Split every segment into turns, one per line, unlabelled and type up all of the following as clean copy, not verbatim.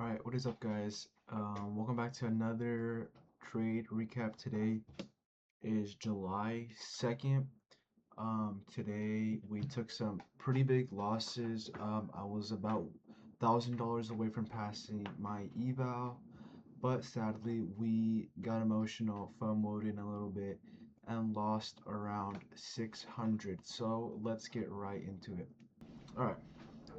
Alright, what is up, guys? Welcome back to another trade recap. Today is July 2nd. Today we took some pretty big losses. I was about $1,000 away from passing my eval, but sadly we got emotional, FOMO'd in a little bit, and lost around 600. So let's get right into it. Alright.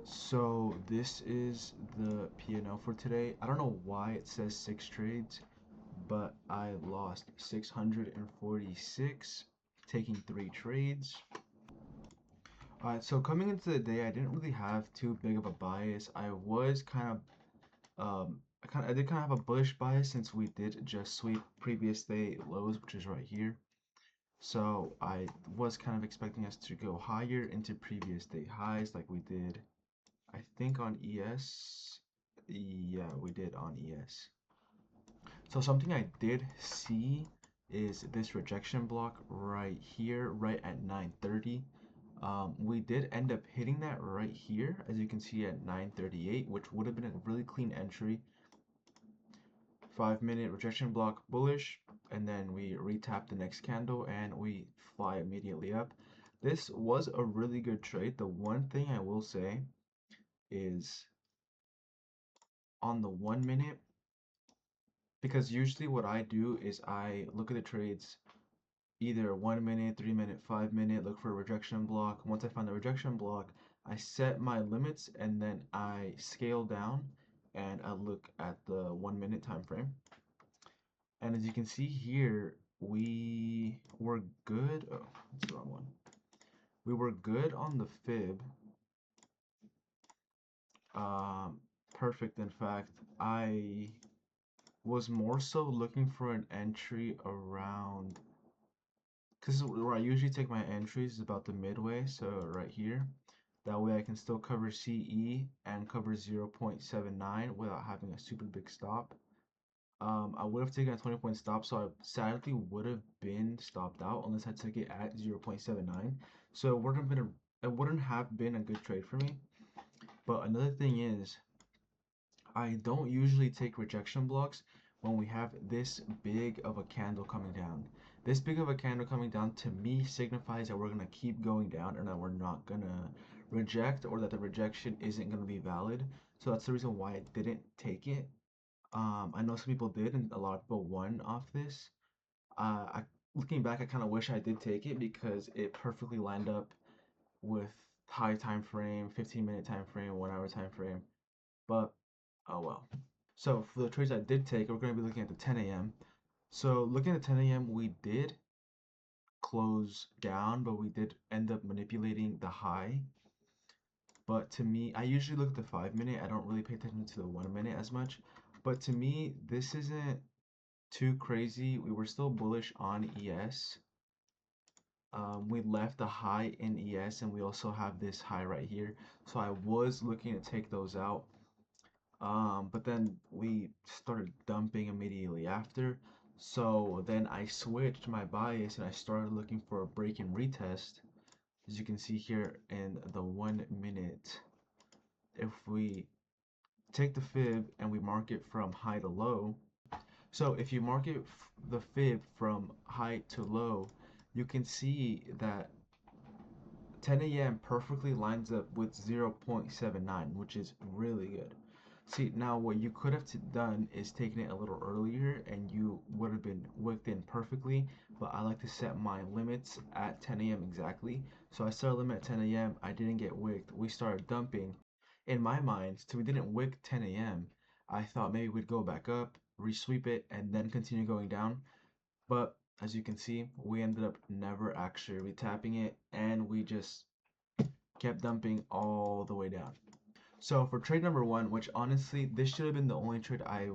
So this is the P&L for today. I don't know why it says 6 trades, but I lost 646 taking 3 trades. Alright, so coming into the day, I didn't really have too big of a bias. I was I did kind of have a bullish bias since we did just sweep previous day lows, which is right here. So I was kind of expecting us to go higher into previous day highs like we did, I think, on ES. Yeah, we did on ES. So something I did see is this rejection block right here, right at 930. We did end up hitting that right here, as you can see, at 938, which would have been a really clean entry. 5-minute rejection block bullish, and then we retap the next candle and we fly immediately up. This was a really good trade. The one thing I will say is on the 1 minute, because usually what I do is I look at the trades either 1 minute, 3 minute, 5 minute, look for a rejection block. Once I find the rejection block, I set my limits and then I scale down and I look at the 1 minute time frame. And as you can see here, we were good. Oh, that's the wrong one. We were good on the fib. Perfect. In fact, I was more so looking for an entry around, because where I usually take my entries is about the midway, so right here. That way I can still cover CE and cover 0.79 without having a super big stop. I would have taken a 20-point stop, so I sadly would have been stopped out unless I took it at 0.79. So it wouldn't have been a good trade for me. But another thing is, I don't usually take rejection blocks when we have this big of a candle coming down. This big of a candle coming down to me signifies that we're going to keep going down and that we're not going to reject, or that the rejection isn't going to be valid. So that's the reason why I didn't take it. I know some people did and a lot of people won off this. Looking back, I kind of wish I did take it because it perfectly lined up with high time frame, 15-minute time frame, 1 hour time frame. But oh well. So for the trades I did take, we're going to be looking at the 10 a.m. So looking at 10 a.m., we did close down, but we did end up manipulating the high. But to me, I usually look at the 5-minute. I don't really pay attention to the 1 minute as much. But to me, this isn't too crazy. We were still bullish on ES. We left the high in ES, and we also have this high right here. So I was looking to take those out. But then we started dumping immediately after. So then I switched my bias and I started looking for a break and retest. As you can see here in the 1 minute, if we take the fib and we mark it from high to low. So if you mark it the fib from high to low, you can see that 10 a.m. perfectly lines up with 0.79, which is really good. See, now what you could have done is taken it a little earlier and you would have been wicked in perfectly, but I like to set my limits at 10 a.m. exactly. So I set a limit at 10 a.m. I didn't get wicked. We started dumping. In my mind, so we didn't wick 10 a.m., I thought maybe we'd go back up, resweep it, and then continue going down. But as you can see, we ended up never actually retapping it, and we just kept dumping all the way down. So for trade number one, which honestly, this should have been the only trade I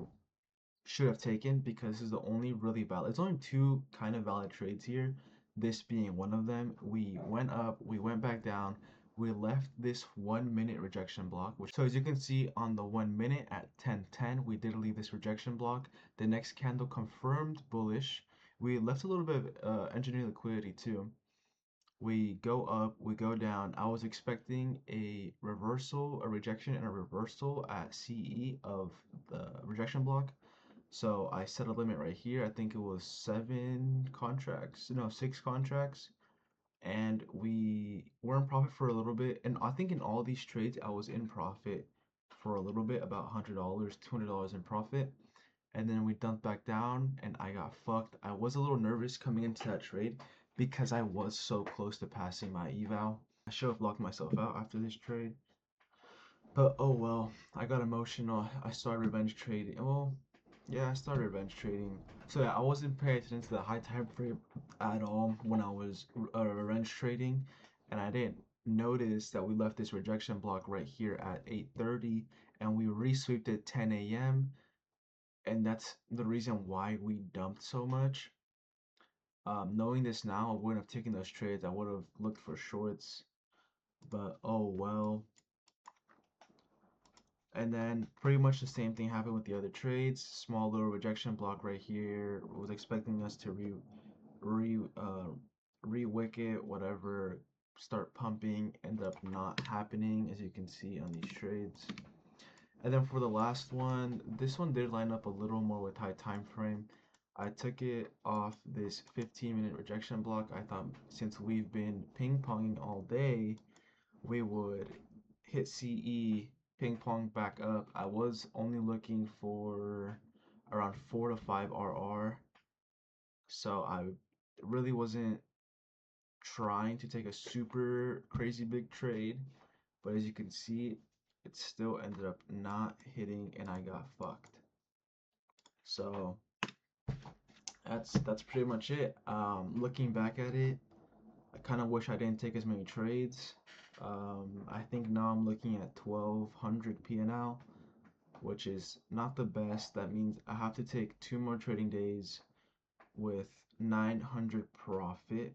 should have taken because this is the only really valid. It's only two kind of valid trades here, this being one of them. We went up, we went back down, we left this 1 minute rejection block, which, so as you can see on the 1 minute at 10:10, we did leave this rejection block. The next candle confirmed bullish. We left a little bit of engineering liquidity too. We go up, we go down. I was expecting a reversal, a rejection, and a reversal at CE of the rejection block. So I set a limit right here. I think it was 7 contracts, no, 6 contracts. And we were in profit for a little bit. And I think in all these trades, I was in profit for a little bit, about $100, $200 in profit. And then we dumped back down and I got fucked. I was a little nervous coming into that trade because I was so close to passing my eval. I should have locked myself out after this trade. But oh well, I got emotional. I started revenge trading. Well, yeah, I started revenge trading. So yeah, I wasn't paying attention to the high time frame at all when I was revenge trading, and I didn't notice that we left this rejection block right here at 8:30, and we resweeped it 10 a.m. And that's the reason why we dumped so much. Knowing this now, I wouldn't have taken those trades. I would have looked for shorts, but oh well. And then pretty much the same thing happened with the other trades. Small little rejection block right here. Was expecting us to re uh re-wick it, whatever, start pumping. End up not happening, as you can see on these trades. And then for the last one, this one did line up a little more with high time frame. I took it off this 15-minute rejection block. I thought since we've been ping ponging all day, we would hit CE, ping pong back up. I was only looking for around 4 to 5 RR, so I really wasn't trying to take a super crazy big trade, but as you can see, it still ended up not hitting and I got fucked. So that's pretty much it. Looking back at it, I kind of wish I didn't take as many trades. I think now I'm looking at 1200 PNL, which is not the best. That means I have to take 2 more trading days with 900 profit,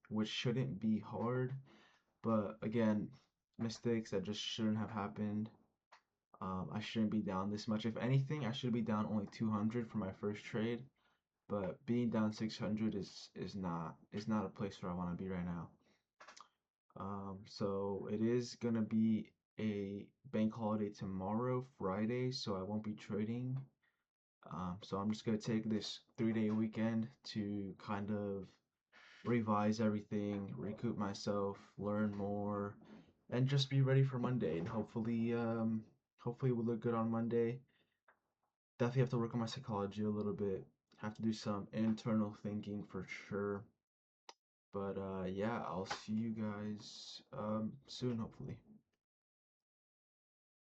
which shouldn't be hard. But again, mistakes that just shouldn't have happened. I shouldn't be down this much. If anything, I should be down only 200 for my first trade. But being down 600 is not a place where I want to be right now. So it is gonna be a bank holiday tomorrow, Friday, so I won't be trading. So I'm just gonna take this 3-day weekend to kind of revise everything, recoup myself, learn more, and just be ready for Monday. And hopefully we'll look good on Monday. Definitely have to work on my psychology a little bit. Have to do some internal thinking for sure. But yeah, I'll see you guys soon, hopefully.